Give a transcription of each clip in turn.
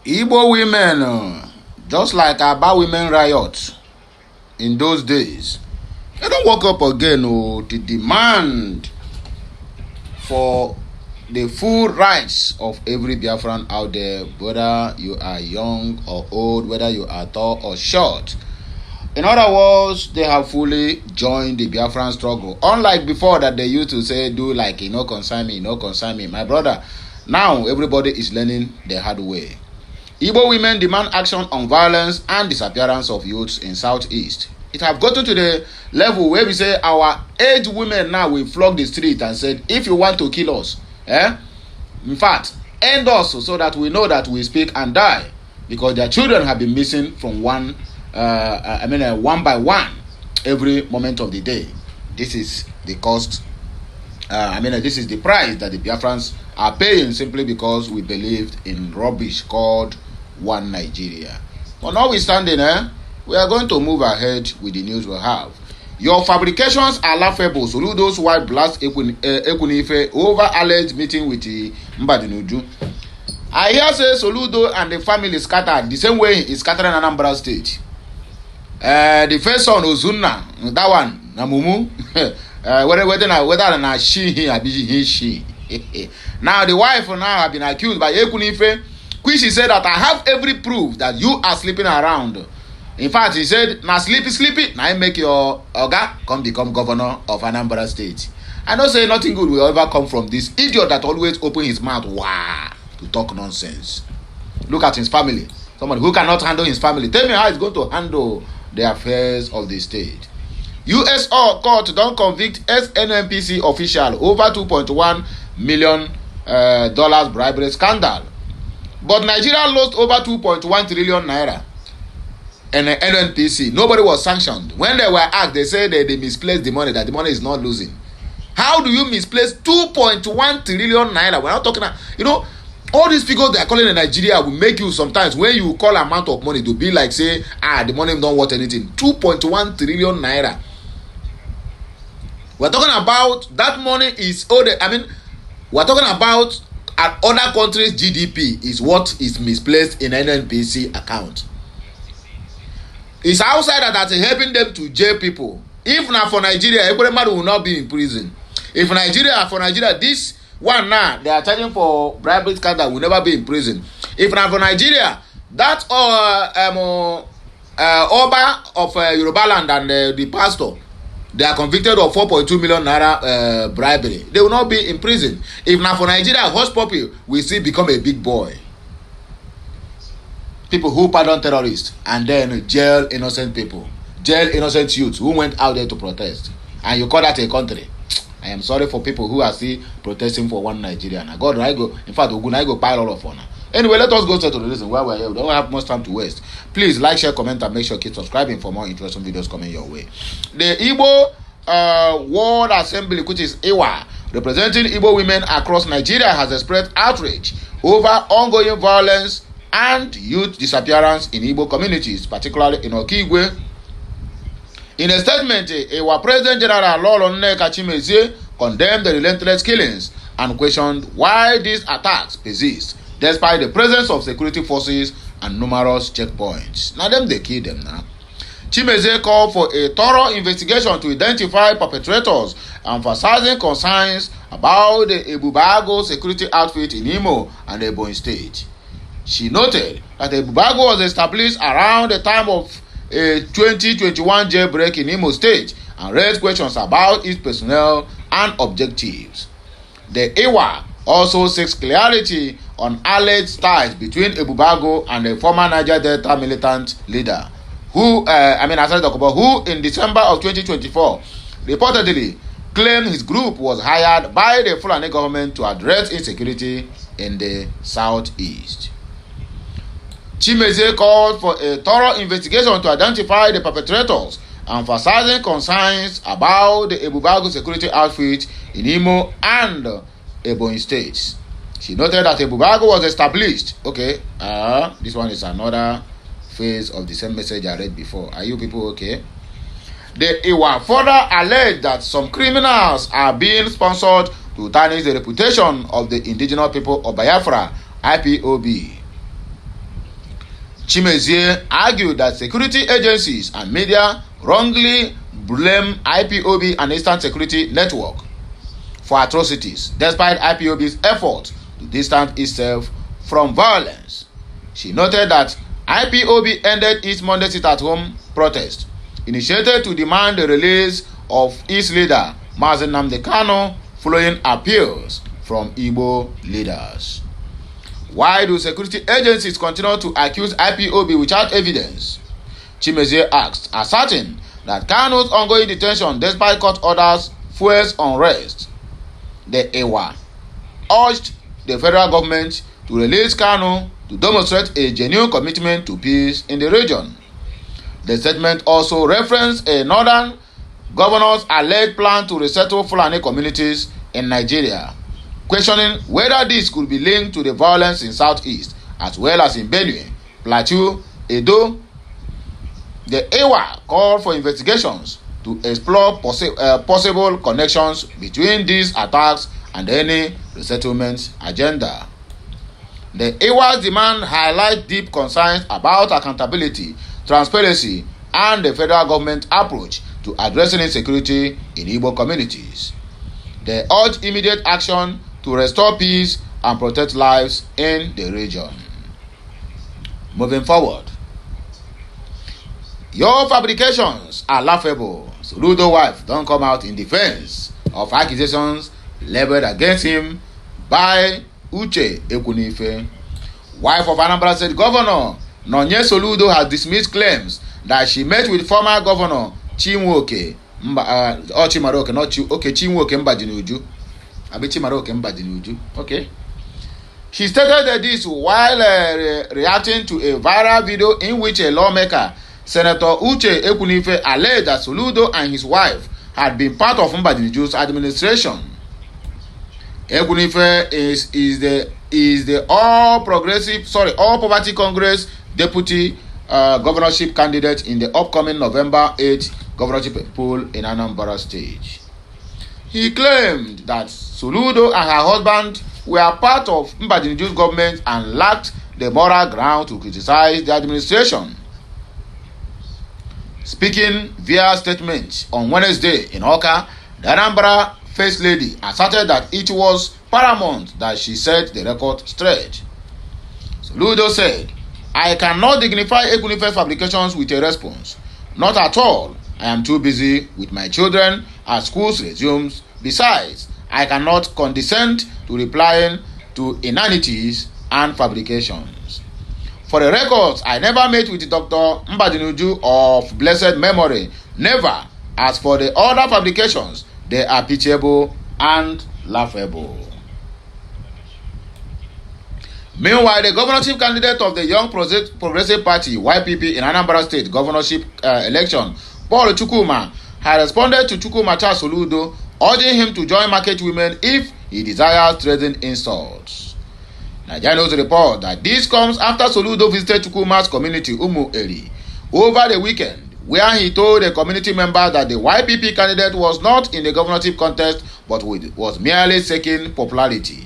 Igbo women, just like Aba women riot in those days, they don't wake up again to demand for the full rights of every Biafran out there, whether you are young or old, whether you are tall or short. In other words, they have fully joined the Biafran struggle. Unlike before that they used to say, do like, concern me, concern me. My brother, now everybody is learning the hard way. Igbo women demand action on violence and disappearance of youths in Southeast. It have gotten to the level where we say our aged women now will flock the street and said, if you want to kill us, in fact, end us so that we know that we speak and die, because their children have been missing from one by one every moment of the day. This is the cost. This is the price that the Biafrans are paying simply because we believed in rubbish called One Nigeria. But notwithstanding, we are going to move ahead with the news we have. Your fabrications are laughable. Soludo's wife blast Ekunife over alleged meeting with the Mbadinuju. I hear say Soludo and the family scattered the same way he scattered in Anambra State. The first son Ozuna, that one, Namumu, whether na she or she. Now the wife now have been accused by Ekunife, which he said that I have every proof that you are sleeping around. In fact, he said, now sleepy, now make your Oga come become governor of Anambra State. I don't say nothing good will ever come from this idiot that always open his mouth to talk nonsense. Look at his family. Somebody who cannot handle his family. Tell me how he's going to handle the affairs of the state. US court don't convict NNPC official over $2.1 million bribery scandal. But Nigeria lost over 2.1 trillion naira. And NNPC, nobody was sanctioned. When they were asked, they said they misplaced the money, that the money is not losing. How do you misplace 2.1 trillion naira? We're not talking about, all these figures they are calling in Nigeria will make you sometimes, when you call amount of money, to be like, say, the money don't worth anything. 2.1 trillion naira. We're talking about that money is, we're talking about other countries' GDP is what is misplaced in NNPC account. It's outside that's helping them to jail people. If not for Nigeria, everybody will not be in prison. For Nigeria, this one now they are charging for bribery scandal will never be in prison. If not for Nigeria, that Oba of Yorubaland and the pastor, they are convicted of 4.2 million naira bribery. They will not be in prison. If not for Nigeria, Hush Puppy will still become a big boy. People who pardon terrorists and then jail innocent people, jail innocent youths who went out there to protest, and you call that a country. I am sorry for people who are still protesting for one Nigeria. Now God, in fact, I go pile all of honor. Anyway, let us go to the reason why we're here. We don't have much time to waste. Please like, share, comment, and make sure you keep subscribing for more interesting videos coming your way. The Igbo World Assembly, which is IWA, representing Igbo women across Nigeria, has expressed outrage over ongoing violence and youth disappearance in Igbo communities, particularly in Okigwe. In a statement, our President General Lolo Nneka Chimezie condemned the relentless killings and questioned why these attacks persist, despite the presence of security forces and numerous checkpoints. Now them they kill them now. Chimezie called for a thorough investigation to identify perpetrators, emphasizing concerns about the Ebubago security outfit in Imo and Ebonyi State. She noted that Ebubago was established around the time of a 2021 jailbreak in Imo State and raised questions about its personnel and objectives. The IWA also seeks clarity on alleged ties between Ebubago and the former Niger Delta militant leader, who in December of 2024 reportedly claimed his group was hired by the Fulani government to address insecurity in the southeast. Chimezie called for a thorough investigation to identify the perpetrators, emphasizing concerns about the Ebubago security outfit in Imo and Ebonyi states. She noted that Ebubago was established. Okay, this one is another phase of the same message I read before. Are you people okay? The Iwa further alleged that some criminals are being sponsored to tarnish the reputation of the indigenous people of Biafra, IPOB. Chimezie argued that security agencies and media wrongly blame IPOB and Eastern Security Network for atrocities, despite IPOB's effort to distance itself from violence. She noted that IPOB ended its Monday sit-at-home protest, initiated to demand the release of its leader, Mazi Nnamdi Kanu, following appeals from Igbo leaders. Why do security agencies continue to accuse IPOB without evidence? Chimezie asked, asserting that Kanu's ongoing detention despite court orders fuels unrest. The EWA urged the federal government to release Kanu to demonstrate a genuine commitment to peace in the region. The statement also referenced a northern governor's alleged plan to resettle Fulani communities in Nigeria, questioning whether this could be linked to the violence in Southeast as well as in Benue, Plateau, Edo. The EWA called for investigations to explore possible connections between these attacks and any resettlement agenda. The EWA's demand highlights deep concerns about accountability, transparency, and the federal government approach to addressing insecurity in Igbo communities. They urge immediate action to restore peace and protect lives in the region. Moving forward, your fabrications are laughable. Soludo wife don't come out in defense of accusations leveled against him by Uche Ekwunife. Wife of Anambra State Governor Nonye Soludo has dismissed claims that she met with former Governor Chinwoke Chimaroke, not Chinwoke Mbadinuju. Chimaroke Mbadinuju. Okay. She stated this while reacting to a viral video in which a lawmaker, Senator Uche Ekwunife, alleged that Soludo and his wife had been part of Mbadinuju's administration. Ekwunife is the All Poverty Congress deputy governorship candidate in the upcoming November 8th governorship poll in Anambra State. He claimed that Soludo and her husband were part of Mbadinuju's government and lacked the moral ground to criticize the administration. Speaking via statement on Wednesday in Awka, the Anambra First Lady asserted that it was paramount that she set the record straight. Soludo said, "I cannot dignify Ekwunife's fabrications with a response. Not at all. I am too busy with my children as schools resumes. Besides, I cannot condescend to replying to inanities and fabrications. For the records, I never met with Dr. Mbadinuju of blessed memory. Never. As for the other fabrications, they are pitiable and laughable." Meanwhile, the governorship candidate of the Young Progressive Party, YPP, in Anambra State governorship election, Paul Chukwuma, had responded to Chukwumacha Soludo, urging him to join market women if he desires threatened insults. Nigerians report that this comes after Soludo visited Chukwuma's community, Umu Eri, over the weekend, where he told a community member that the YPP candidate was not in the governorship contest but was merely seeking popularity.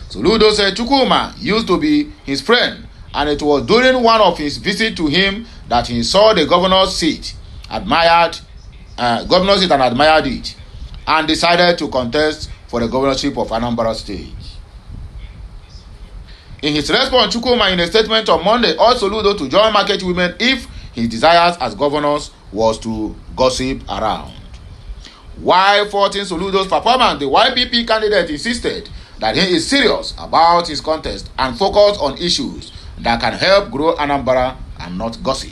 Soludo said Chukwuma used to be his friend, and it was during one of his visits to him that he saw the governor's seat, and admired it, and decided to contest for the governorship of Anambra State. In his response, Chukwuma, in a statement on Monday, urged Soludo to join market women if his desires as governors was to gossip around. While faulting Soludo's performance, the YPP candidate insisted that he is serious about his contest and focused on issues that can help grow Anambra and not gossip.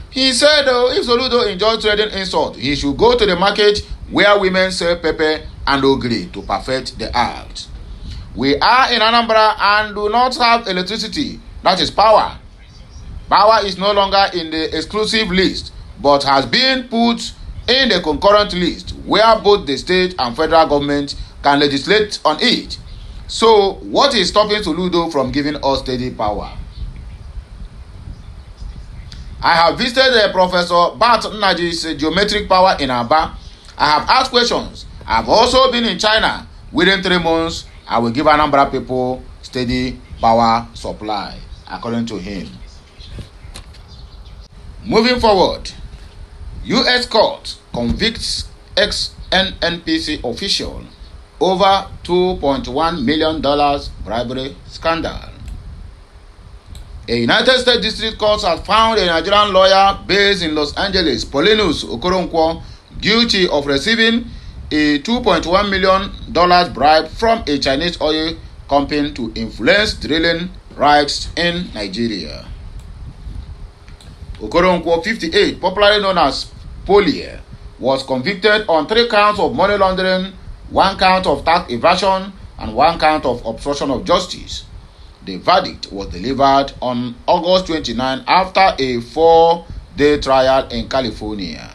He said if Soludo enjoys trading insult, he should go to the market where women sell pepper and ogiri to perfect the act. We are in Anambra and do not have electricity, that is power. Power is no longer in the exclusive list, but has been put in the concurrent list where both the state and federal government can legislate on it. So, what is stopping Soludo from giving us steady power? I have visited Professor Bart Nnaji's geometric power in Aba. I have asked questions. I have also been in China. Within 3 months, I will give Anambra people steady power supply. according to him. Moving forward, U.S. court convicts ex-NNPC official over $2.1 million bribery scandal. A United States District Court has found a Nigerian lawyer based in Los Angeles, Paulinus Okoronkwo, guilty of receiving a $2.1 million bribe from a Chinese oil company to influence drilling rights in Nigeria. Okoronkwo, 58, popularly known as Polier, was convicted on 3 counts of money laundering, 1 count of tax evasion, and 1 count of obstruction of justice. The verdict was delivered on August 29 after a 4-day trial in California.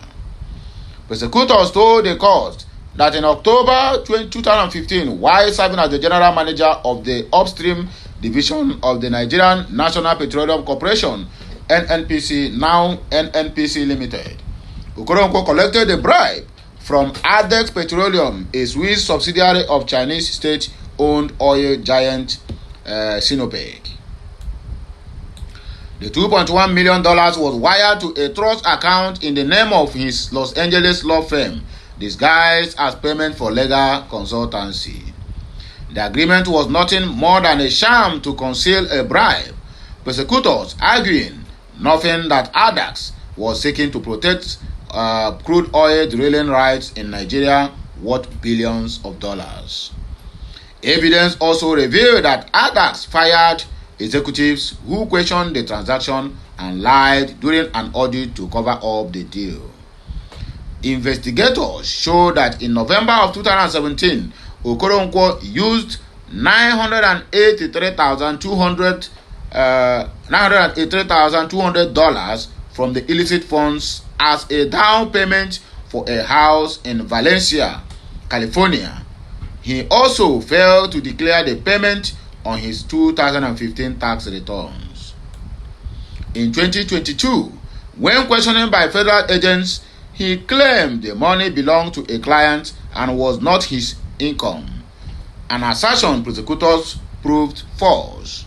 Prosecutors told the court that in October 2015, while serving as the general manager of the upstream division of the Nigerian National Petroleum Corporation, NNPC, now NNPC Limited, Okoronkwo collected a bribe from Adex Petroleum, a Swiss subsidiary of Chinese state-owned oil giant Sinopec. The $2.1 million was wired to a trust account in the name of his Los Angeles law firm, disguised as payment for legal consultancy. The agreement was nothing more than a sham to conceal a bribe, prosecutors arguing nothing that Adex was seeking to protect crude oil drilling rights in Nigeria worth billions of dollars. Evidence also revealed that Adex fired executives who questioned the transaction and lied during an audit to cover up the deal. Investigators showed that in November of 2017, Okoronkwo used $983,200 from the illicit funds as a down payment for a house in Valencia, California. He also failed to declare the payment on his 2015 tax returns. In 2022, when questioned by federal agents, he claimed the money belonged to a client and was not his income, an assertion prosecutors proved false.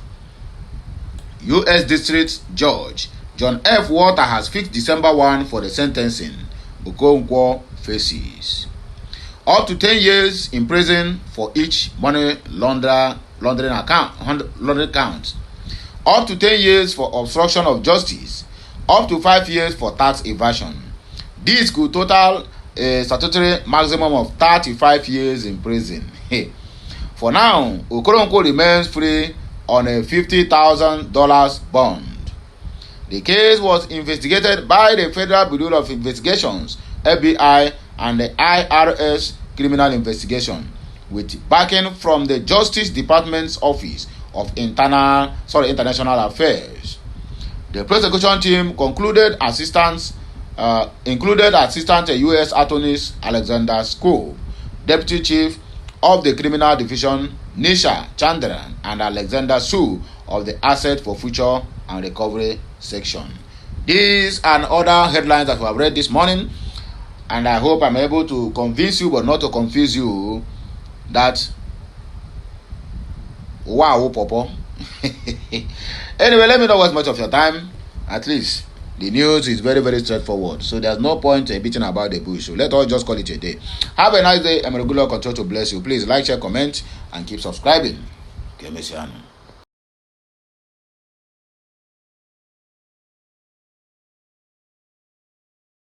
U.S. District Judge John F. Walter has fixed December 1 for the sentencing. Okoronkwo faces up to 10 years in prison for each money laundering count, up to 10 years for obstruction of justice, up to 5 years for tax evasion. This could total a statutory maximum of 35 years in prison. For now, Okoronkwo remains free on a $50,000 bond. The case was investigated by the Federal Bureau of Investigations, FBI, and the IRS Criminal Investigation, with backing from the Justice Department's Office of International Affairs. The prosecution team included Assistant U.S. Attorneys Alexander Scope, Deputy Chief of the Criminal Division Nisha Chandran, and Alexander Su of the Asset for Future and Recovery section. These and other headlines that we have read this morning, and I hope I'm able to convince you, but not to confuse you, that wow, popo. Anyway, let me not waste much of your time. At least the news is very, very straightforward, so there's no point in beating about the bush. So let us just call it a day. Have a nice day. I'm regular control to bless you. Please like, share, comment, and keep subscribing. Okay, Messiano.